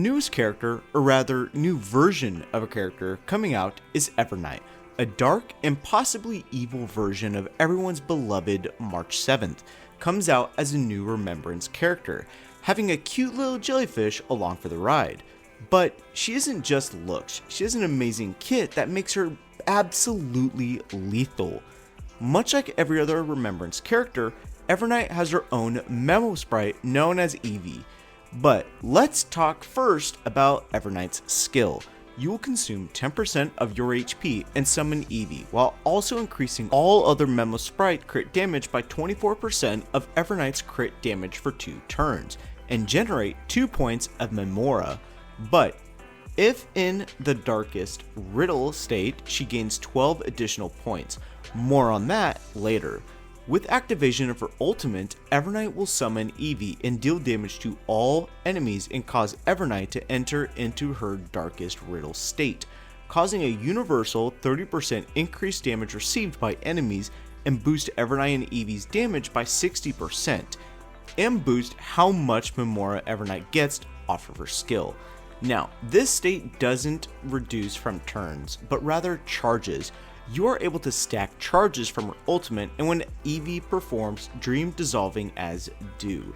Newest character, or rather new version of a character coming out is Evernight, a dark and possibly evil version of everyone's beloved March 7th, comes out as a new Remembrance character, having a cute little jellyfish along for the ride. But she isn't just looks, she has an amazing kit that makes her absolutely lethal. Much like every other Remembrance character, Evernight has her own memo sprite known as Evie. But let's talk first about Evernight's skill. You will consume 10% of your HP and summon Evie, while also increasing all other memo sprite crit damage by 24% of Evernight's crit damage for 2 turns, and generate 2 points of Memora. But if in the darkest riddle state, she gains 12 additional points. More on that later. With activation of her ultimate, Evernight will summon Evie and deal damage to all enemies and cause Evernight to enter into her darkest riddle state, causing a universal 30% increased damage received by enemies and boost Evernight and Evie's damage by 60%, and boost how much Memora Evernight gets off of her skill. Now, this state doesn't reduce from turns, but rather charges. You are able to stack charges from her ultimate, and when Evie performs Dream Dissolving as due,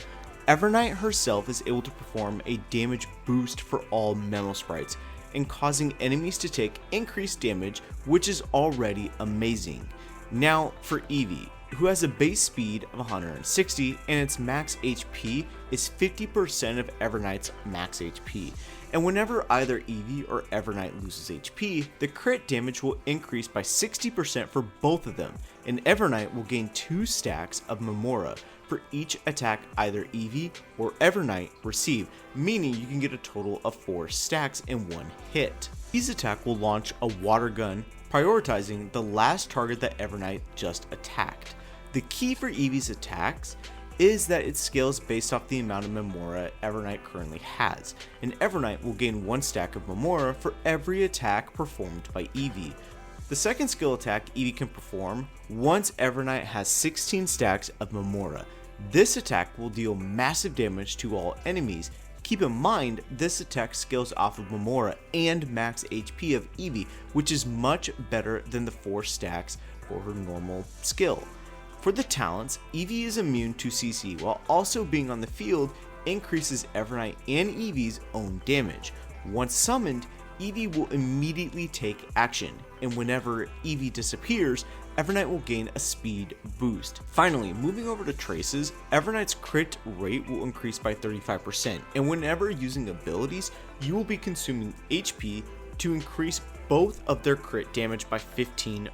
Evernight herself is able to perform a damage boost for all memo sprites, and causing enemies to take increased damage, which is already amazing. Now for Evie, who has a base speed of 160 and its max HP is 50% of Evernight's max HP. And whenever either Evie or Evernight loses HP, the crit damage will increase by 60% for both of them, and Evernight will gain 2 stacks of Memora for each attack either Evie or Evernight receive, meaning you can get a total of 4 stacks in one hit. Evie's attack will launch a water gun, prioritizing the last target that Evernight just attacked. The key for Evie's attacks is that it scales based off the amount of Memora Evernight currently has, and Evernight will gain 1 stack of Memora for every attack performed by Evie. The second skill attack Evie can perform once Evernight has 16 stacks of Memora. This attack will deal massive damage to all enemies. Keep in mind, this attack scales off of Memora and max HP of Evie, which is much better than the 4 stacks for her normal skill. For the talents, Evie is immune to CC, while also being on the field increases Evernight and Evie's own damage. Once summoned, Evie will immediately take action, and whenever Evie disappears, Evernight will gain a speed boost. Finally, moving over to traces, Evernight's crit rate will increase by 35%, and whenever using abilities, you will be consuming HP to increase both of their crit damage by 15%.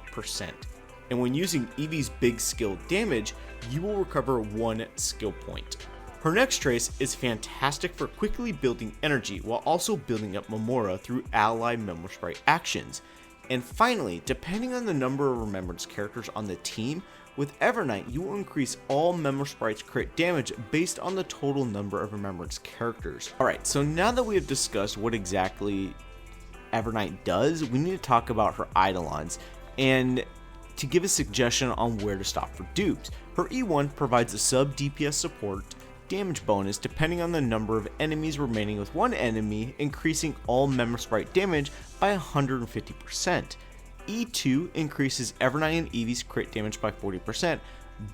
And when using Evie's big skill damage, you will recover 1 skill point. Her next trace is fantastic for quickly building energy while also building up Memora through ally memo sprite actions. And finally, depending on the number of Remembrance characters on the team, with Evernight you will increase all memo sprites crit damage based on the total number of Remembrance characters. Alright, so now that we have discussed what exactly Evernight does, we need to talk about her Eidolons, and to give a suggestion on where to stop for dupes. Her E1 provides a sub DPS support damage bonus depending on the number of enemies remaining with one enemy, increasing all memo sprite damage by 150%. E2 increases Evernight and Evie's crit damage by 40%,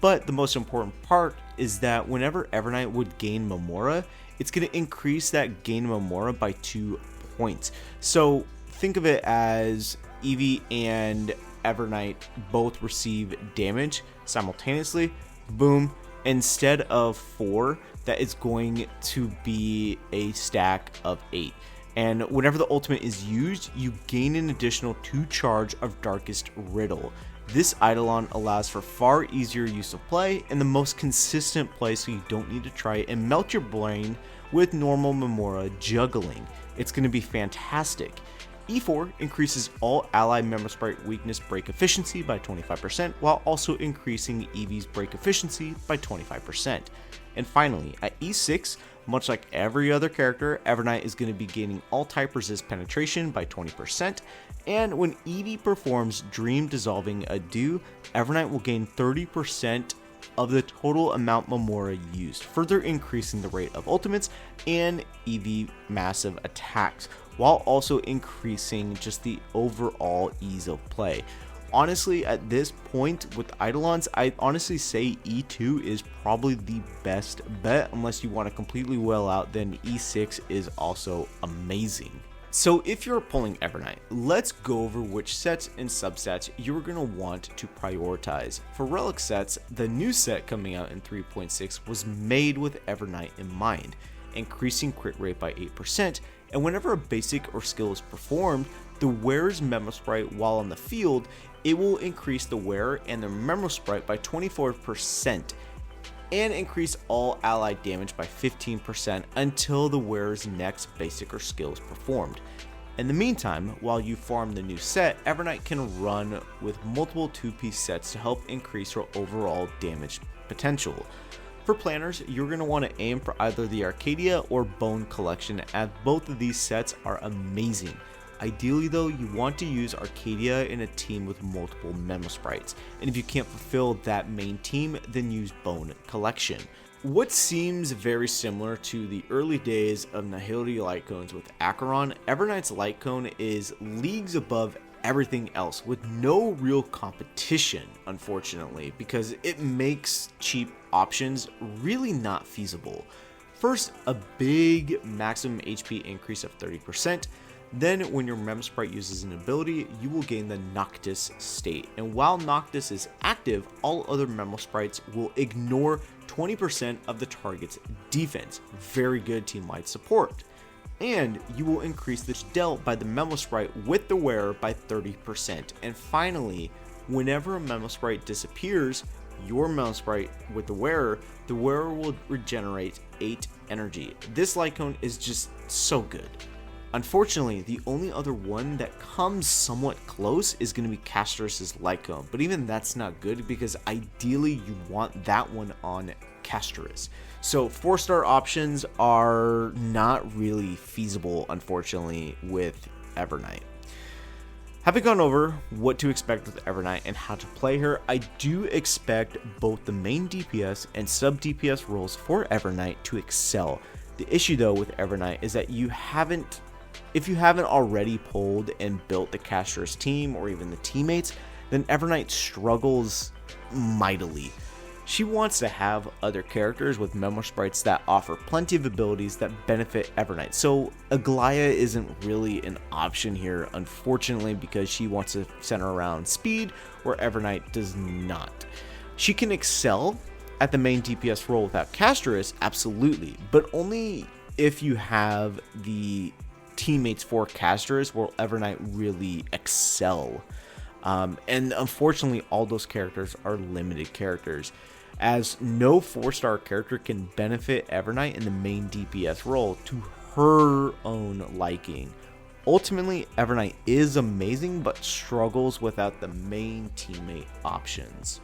but the most important part is that whenever Evernight would gain Memora, it's going to increase that gain Memora by 2 points. So think of it as Evie and Evernight both receive damage simultaneously. Boom. Instead of 4, that is going to be a stack of 8. And whenever the ultimate is used, you gain an additional 2 charge of Darkest Riddle. This Eidolon allows for far easier use of play and the most consistent play, so you don't need to try and melt your brain with normal Memora juggling. It's going to be fantastic. E4 increases all ally memo sprite weakness break efficiency by 25%, while also increasing Evie's break efficiency by 25%. And finally, at E6, much like every other character, Evernight is going to be gaining all type resist penetration by 20%, and when Evie performs Dream Dissolving Adieu, Evernight will gain 30% of the total amount Memora used, further increasing the rate of ultimates and EV massive attacks, while also increasing just the overall ease of play. Honestly, at this point with Eidolons, I honestly say E2 is probably the best bet. Unless you want to completely whale out, then E6 is also amazing. So if you're pulling Evernight, let's go over which sets and subsets you're going to want to prioritize. For relic sets, the new set coming out in 3.6 was made with Evernight in mind, increasing crit rate by 8%, and whenever a basic or skill is performed, the wearer's memo sprite while on the field, it will increase the wearer and their memo sprite by 24%, and increase all allied damage by 15% until the wearer's next basic or skill is performed. In the meantime, while you farm the new set, Evernight can run with multiple 2-piece sets to help increase your overall damage potential. For planners, you're going to want to aim for either the Arcadia or Bone Collection, as both of these sets are amazing. Ideally though, you want to use Arcadia in a team with multiple memo sprites, and if you can't fulfill that main team, then use Bone Collection. What seems very similar to the early days of Nihility light cones with Acheron, Evernight's light cone is leagues above everything else with no real competition, unfortunately, because it makes cheap options really not feasible. First, a big maximum HP increase of 30%. Then when your mem sprite uses an ability, you will gain the Noctis state, and while Noctis is active, all other memo sprites will ignore 20% of the target's defense. Very good team-wide support. And you will increase the dealt by the memo sprite with the wearer by 30%. And finally, whenever a memo sprite disappears, your memo sprite with the wearer will regenerate 8 energy. This light cone is just so good. Unfortunately, the only other one that comes somewhat close is going to be Castorus' light cone, but even that's not good because ideally you want that one on Castorus. So 4-star options are not really feasible, unfortunately, with Evernight. Having gone over what to expect with Evernight and how to play her, I do expect both the main DPS and sub DPS roles for Evernight to excel. The issue though with Evernight is that if you haven't already pulled and built the Castorus team or even the teammates, then Evernight struggles mightily. She wants to have other characters with memo sprites that offer plenty of abilities that benefit Evernight. So Aglaya isn't really an option here, unfortunately, because she wants to center around speed, where Evernight does not. She can excel at the main DPS role without Castorus, absolutely, but only if you have the teammates for Castorus will Evernight really excel. And unfortunately, all those characters are limited characters, as no 4-star character can benefit Evernight in the main DPS role to her own liking. Ultimately, Evernight is amazing, but struggles without the main teammate options.